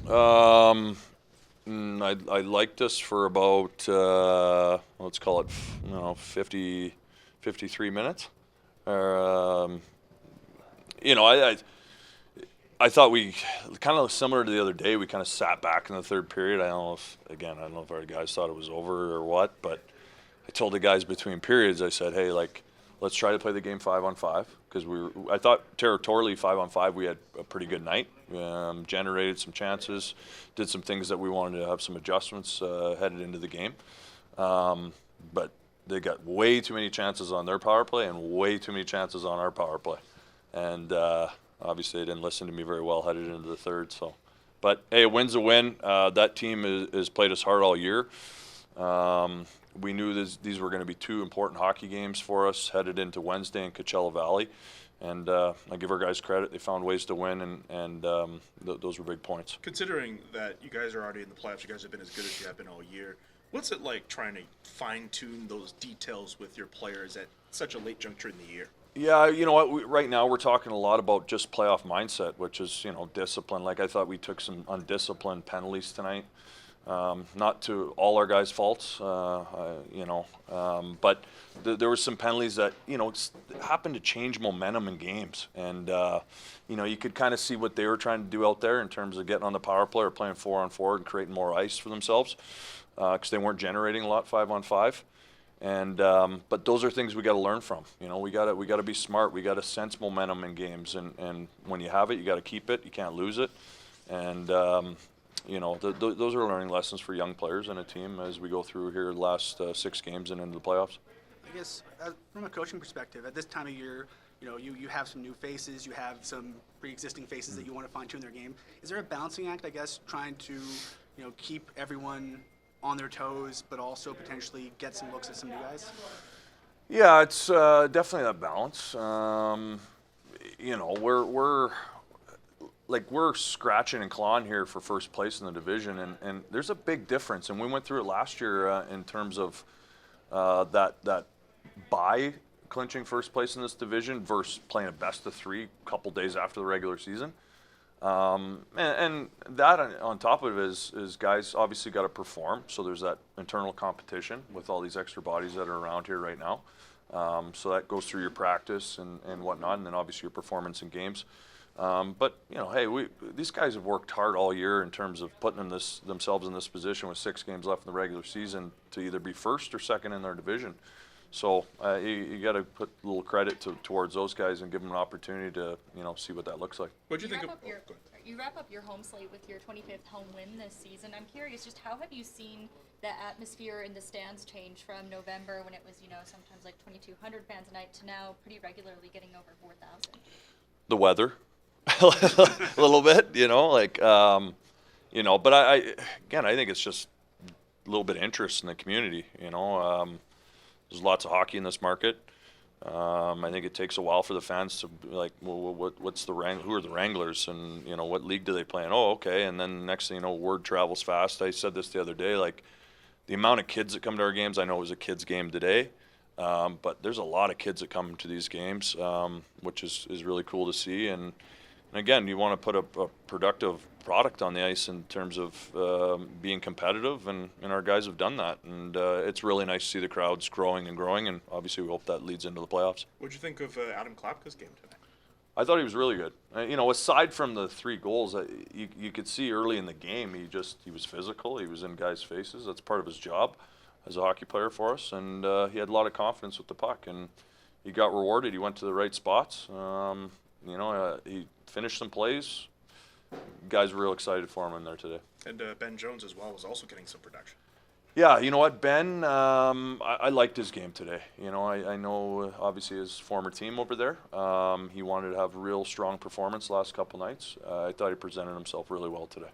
Um, I liked us for about let's call it 50, 53 minutes. Or, you know, I thought we kind of similar to the other day. We kind of sat back in the third period. I don't know if our guys thought it was over or what, but I told the guys between periods. I said, hey, like, let's try to play the game 5-on-5 because I thought territorially 5-on-5 we had a pretty good night. Generated some chances, did some things that we wanted to have some adjustments headed into the game, but they got way too many chances on their power play and way too many chances on our power play, and obviously they didn't listen to me very well headed into the third. So, but hey, a win's a win. That team has played us hard all year. We knew these were going to be two important hockey games for us headed into Wednesday in Coachella Valley. And I give our guys credit. They found ways to win, and those were big points. Considering that you guys are already in the playoffs, you guys have been as good as you have been all year. What's it like trying to fine-tune those details with your players at such a late juncture in the year? Yeah, you know what? Right now we're talking a lot about just playoff mindset, which is, discipline. Like I thought we took some undisciplined penalties tonight. Not to all our guys' faults, but there were some penalties that happened to change momentum in games, and you could kind of see what they were trying to do out there in terms of getting on the power play or playing 4-on-4 and creating more ice for themselves because they weren't generating a lot 5-on-5. And but those are things we got to learn from. We got to be smart. We got to sense momentum in games, and when you have it, you got to keep it. You can't lose it, and those are learning lessons for young players and a team as we go through here the last 6 games and into the playoffs. I guess from a coaching perspective, at this time of year, you have some new faces, you have some pre-existing faces that you want to fine-tune their game. Is there a balancing act, I guess, trying to keep everyone on their toes, but also potentially get some looks at some new guys? Yeah, it's definitely that balance. We're scratching and clawing here for first place in the division, and there's a big difference. And we went through it last year in terms of that bye clinching first place in this division versus playing a best of 3 a couple days after the regular season. And that on top of it is guys obviously got to perform. So there's that internal competition with all these extra bodies that are around here right now. So that goes through your practice and whatnot, and then obviously your performance in games. But hey, these guys have worked hard all year in terms of putting themselves in this position with 6 games left in the regular season to either be first or second in their division. So you got to put a little credit towards those guys and give them an opportunity to see what that looks like. What do you think of? You wrap up your home slate with your 25th home win this season. I'm curious, just how have you seen the atmosphere in the stands change from November when it was sometimes like 2,200 fans a night to now pretty regularly getting over 4,000? The weather. A little bit, but I think it's just a little bit of interest in the community. There's lots of hockey in this market. I think it takes a while for the fans to be like, well, who are the Wranglers, and what league do they play in? Oh, okay. And then next thing you know, word travels fast. I said this the other day, like the amount of kids that come to our games. I know it was a kids game today, but there's a lot of kids that come to these games, which is really cool to see. And again, you want to put a productive product on the ice in terms of being competitive, and our guys have done that. And it's really nice to see the crowds growing and growing, and obviously we hope that leads into the playoffs. What did you think of Adam Klapka's game tonight? I thought he was really good. Aside from the 3 goals, you could see early in the game he was physical. He was in guys' faces. That's part of his job as a hockey player for us, and he had a lot of confidence with the puck, and he got rewarded. He went to the right spots. He finished some plays. Guys were real excited for him in there today. And Ben Jones as well was also getting some production. Yeah, you know what, Ben, I liked his game today. I know obviously his former team over there. He wanted to have a real strong performance last couple nights. I thought he presented himself really well today.